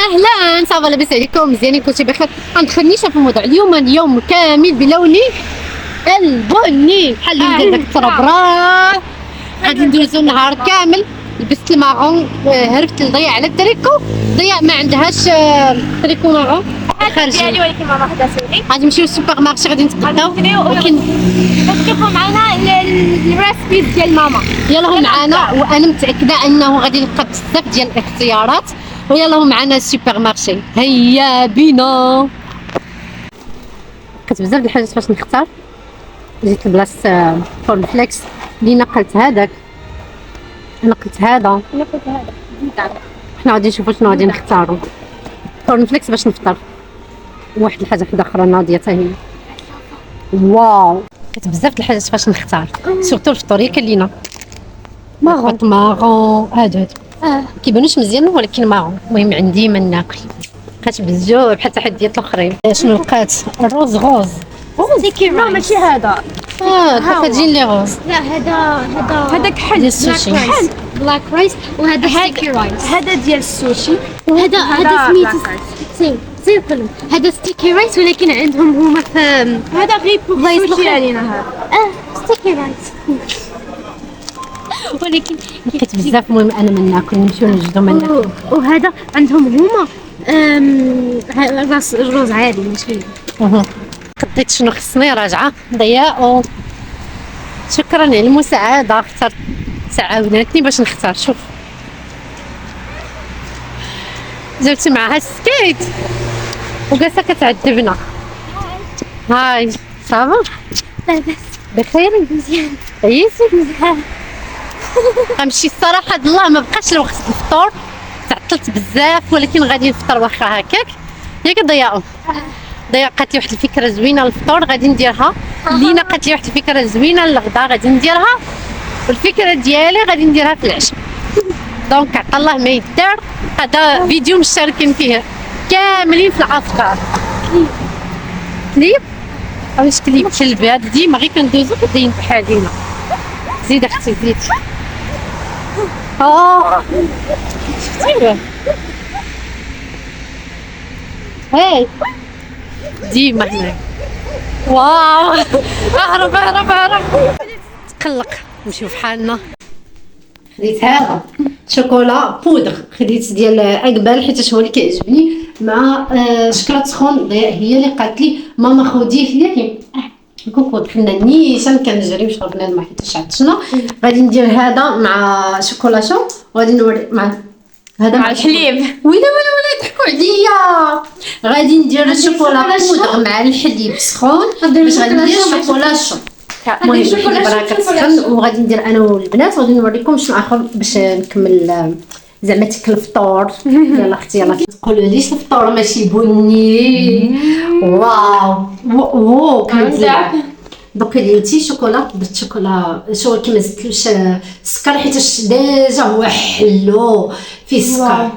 اهلا صافا لاباس عليكم مزيانين كلشي بخير. غندخلني في الموضوع اليوم كامل بلوني البني بحال اللي داك التربرا. غادي ندوزو النهار كامل. لبست الماغون هربت نضيع على التريكو. ضيع ما عندهاش تريكو ماغون ديالي ولكن ماما خدها سوري. غادي نمشيو للسوبر مارشي غادي نتغداو ولكن كيفوا معنا الريسبيز ديال ماما. يلاه معنا وانا متاكده انه غادي نلقى بزاف ديال الاختيارات. ويلاه معنا السوبر مارشي هيا بينا. لقيت بزاف د الحاجات فاش نختار. جيت لبلاصه كورن فليكس اللي نقلت هذاك نقلت هذا حنا غادي نشوفوا شنو غادي نختاروا. كورن فليكس باش نفطر واحد الحاجه وحده اخرى ناضيه حتى هي. واو لقيت بزاف د الحاجات فاش نختار سورتو الفطوريه كاين لينا ماغون هادو كيبانوش مزيان ولكن ماغون. المهم عندي من ناكل. لقيت بزاف بحال التحديات الاخرين. شنو لقيت؟ الروز غوز لا ماشي هذا. كتجين لي غوز. لا هذا كحل ديال السوشي. بلاك رايس وهذا ستيكي رايس. هذا ديال السوشي وهذا سميتو زي الفيلم. هذا ستيكي رايس ولكن عندهم هما في هذا غير السوشي علينا هذا ستيكي رايس ولكن لقيت بزاف. المهم انا من ناكل نمشيو نوجدو من ناكل. وهذا عندهم هما الرز عادي ماشي. خديت شنو خصني راجعه ضياء. شكرا على المساعده. اخترت ساعدتني باش نختار. شوف جبت معها السكيت وجالسه كتعذبنا. هاي صافا لاباس بخير مزيان عييتي مزيان. غنمشي الصراحه الله ما بقاش الوقت الفطور. تعطلت بزاف ولكن غادي نفطر واخا هكاك. ياك ضياء قالت لي واحد الفكره زوينه للفطور غادي نديرها. لينا قالت لي واحد الفكره زوينه للغدا غادي نديرها. والفكره ديالي غادي نديرها في العشاء. دونك عطا الله ما يدار. هذا فيديو مشتركين فيه كاملين في الافكار. كليب واش كليب كلبي هذا ديما غير كندوزو كداين بحالينا. زيد اختي زيد. شفتي هاي ديما هنا. واو اهرب تقلق. نمشيو فحالنا. خديت هذا شوكولا بودغ. خديت ديال اقبال حيت هو اللي كيعجبني مع شكلاط سخون. هي اللي قالت لي ماما خديه لي كوكو. دخلنا نيشان كنجري وشربنا الماء حيت عطشنا. غادي ندير هذا مع شوكولاتو وغادي نوري مع هذا مع الحليب. ولا يضحكوا عليا. غادي ندير الشوكولا بودغ مع الحليب سخون باش غادي ندير شوكولاتو. المهم الحليب راه كتسخن وغادي ندير انا والبنات وغادي نوريكم شنو اخر باش نكمل زعما تاكل الفطور. يلا اختي يلا تقولوا ليش الفطور ماشي بني. واو كنزيد دوك ديالتي شوكولا درت شوكولا شو كيما زدتلوش السكر حيت ديجا هو حلو فيه السكر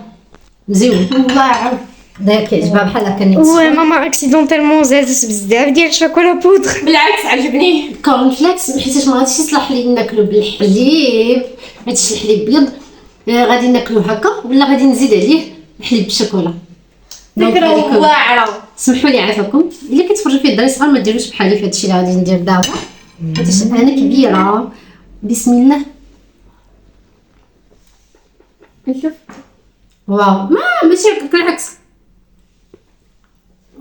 مزيون. واو داك كيعجبها بحال هكا نيت. ماما اكسيدونتيلمون زادت بزاف ديال الشوكولا بودغ. بالعكس عجبني كورن فليكس حيت ما غاديش يصلح لي ناكلو بالحليب حيت الحليب بيض. غادي ناكلو هكا ولا غادي نزيد عليه الحليب بالشوكولا. فكره واعره. سمحوا لي عافاكم اللي كتفرجوا فيه الدراري صغار ما ديروش بحالي في هادشي اللي غادي ندير دابا حيت انا كبيره. بسم الله. نشوف واو ماشي بالعكس.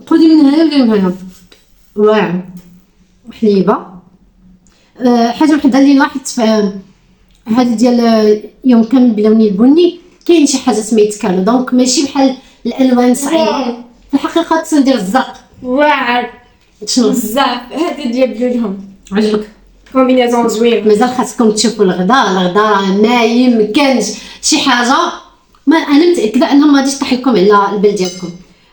خذي من هنا وديري من هنا. واو حليبه. حاجه وحده اللي لاحظت في هذا ديال يوم كان بلوني البني كاين شي حاجات ما يتكالو دونك ماشي بحال الالوان صعيبه. في الحقيقه تندير الزرق واعر شنو بزاف. هذا ديال بلونهم عجبك؟ كومبينيزون زوين. مازال خاصكم تشوفوا الغدا راه نايم مكانش شي حاجه. ما انا متاكده انهم ما غاديش يطيح لكم على البال ديالكم.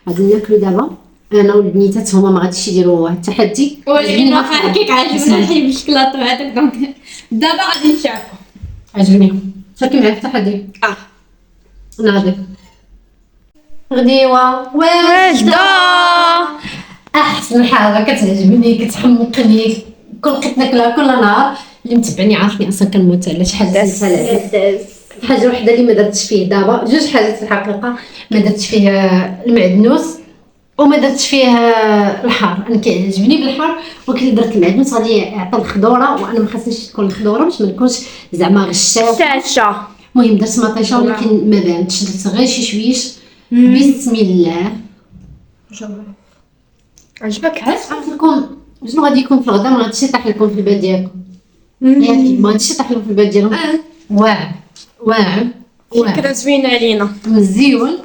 غادي ناكلوا دابا انا والبنيتات هما ما غاديش يديروا التحدي ولكن واخا هكاك عجبنا الحليب بالشكلاط هذاك دونك دابا غادي نشوفوا. عجبني. شاركي معايا في التحدي. ناضي غديوه واجده. احسن حاجه كتعجبني كتحمقني كل بقيت ناكلها كل نهار. اللي متبعني عارفني اصلا كنموت على شي حاجه سهله. حاجه وحده اللي ما درتش فيه دابا، جوج حاجات في الحقيقه ما درتش فيه المعدنوس وما درتش فيه الحار. انا كيعجبني بالحار، ولكن درت المعدنوس غادي يعطي الخضوره، وانا ما خاصنيش تكون الخضوره باش ما نكونش زعما شاشة. المهم درت مطيشه ولكن ما بانتش، درت غير شي شويش. بسم الله. عجبك؟ قلت لكم شنو غادي يكون في الغدا، ما غاديش يطيح لكم في البال ديالكم ياك، ما غاديش يطيح لكم في البال ديالهم. واعر فكرة زوينة علينا، مزيون.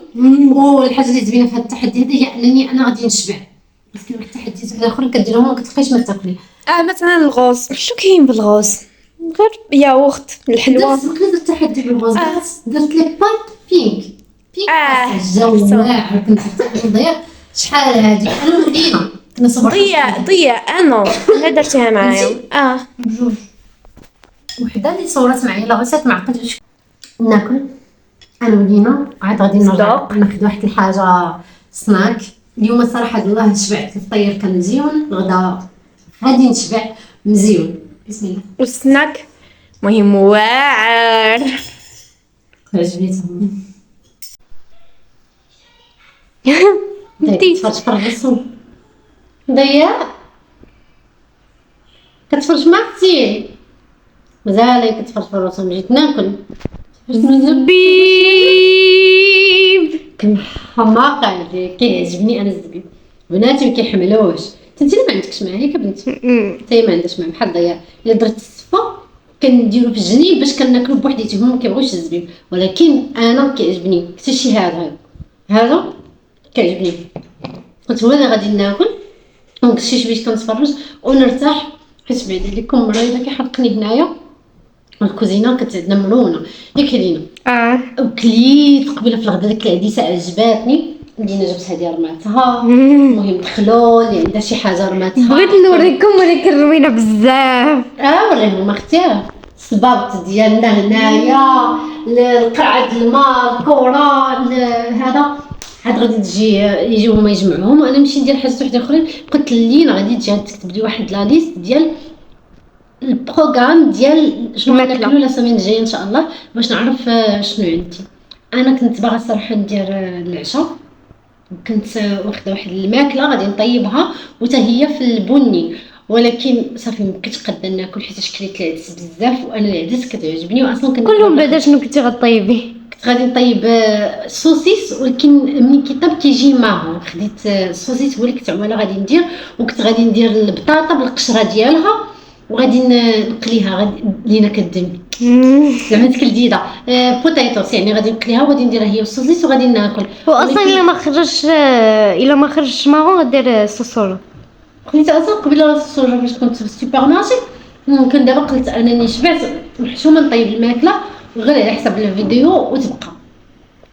والحاجه اللي زوينه في هذا التحدي هذا هي انني انا غادي نشبع، بس كاين التحديات الاخرين كديرهم ما كتبقايش ما تاكلي. مثلا الغوز، شو كاين بالغوز؟ غير ياغورت الحلوة. درت التحدي بالغوز، درت لي بات بينك واعر. كنت نضيع شحال هذه انا ولينا كنا صبرنا ضيع انا درتها معايا. بجوج. وحده اللي صورت معايا لا غسات معقد باش ناكل انا ولينا. عاد غادي نرجع ناخذ واحد الحاجه سناك. اليوم صراحه الله شبعت، الفطير كان مزيون، الغدا غادي نشبع مزيون. بسم الله. والسناك مهم واعر. عجبني تفرج في الرسوم ضياء، كتفرج مع اختي مزالي كتفرج في الرسوم. جيت ناكل زبيب كنحماقه كيعجبني انا الزبيب. بناتي ما كيحملوش. انت اللي ما عندكش معاه ياك بنتي، انت ما عندكش معاه بحال ضياء. الا درت الصفه كنديرو في الجنين باش كناكلو بوحديتهم، ما كيبغيوش الزبيب، ولكن انا كيعجبني حتى شي. هذا كيعجبني. قلت هو انا غادي ناكل ونكشي شويه كنتفرج ونرتاح، حيت بعد عليكم مريضه كيحرقني هنايا. الكوزينه عندنا مرونه ياك لينا. وكليت قبيله في الغدا ديك العديسه عجباتني، مدينه جبتها ديال رماتها. المهم دخلوا اللي عندها شي حاجه رماتها. بغيت نوريكم ولكن روينه بزاف. وريهم اختي الصبابط ديالنا هنايا، القرعه الماء، الكره، هذا عاد غادي تجي يجيو هما يجمعوهم، وانا نمشي ندير حاجات وحده اخرين. قلت لينا غادي تجي تكتب لي واحد لا ليست ديال البروغرام ديال شنو غناكلو لا سيمين الجايه ان شاء الله، باش نعرف شنو عندي. انا كنت باغا الصراحه ندير العشاء، كنت واخده واحد الماكله غادي نطيبها وتا هي في البني، ولكن صافي ما كنتش قادره ناكل حيت كليت العدس بزاف، وانا العدس كتعجبني واصلا كنت كلهم بعدا شنو كنتي غطيبي. كنت غادي نطيب السوسيس، ولكن ملي كيطيب كيجي ماهو. خديت السوسيس هو اللي كنت عماله غادي ندير، وكنت غادي ندير البطاطا بالقشره ديالها وغادي نقليها. غادي لينا كدمي زعما ديك الجديده بوتيتوس، يعني غادي نقليها وغادي نديرها هي والسوسيس وغادي ناكل. واصلا الا ما خرجش ماهو غدير السوسوره. خديت اصلا قبيله السوسوره فاش كنت في السوبر مارشي. ممكن دابا قلت انني شبعت محشومه نطيب الماكله غير على حسب الفيديو وتبقى.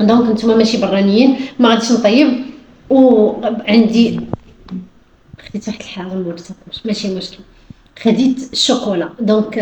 دونك نتوما ماشي برانيين، ما غاديش نطيب. وعندي خديت واحد الحاجه مورتكم ماشي مشكل، خديت الشوكولا. دونك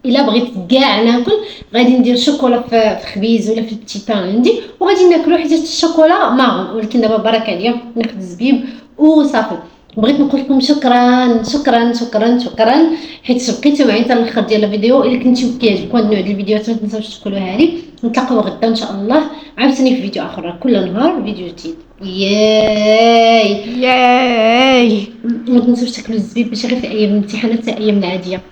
الا بغيت كاع ناكل غادي ندير شوكولا في خبيز ولا في البتي بان عندي وغادي ناكلو، حيت الشوكولا ماغون. ولكن دابا برك عليا ناخذ الزبيب وصافي. بغيت نقول لكم شكرا شكرا شكرا شكرا حيت بقيتوا معايا حتى الاخر ديال الفيديو. الا كنتو كيعجبكم هاد النوع ديال الفيديوهات ما تنساوش تقولوها لي. نتلاقاو غدا ان شاء الله عاوتاني في فيديو اخر، كل نهار فيديو جديد. ياي ما تنسوش تاكلوا الزبيب ماشي غير في ايام الامتحانات، حتى ايام العاديه.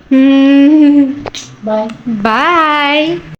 باي.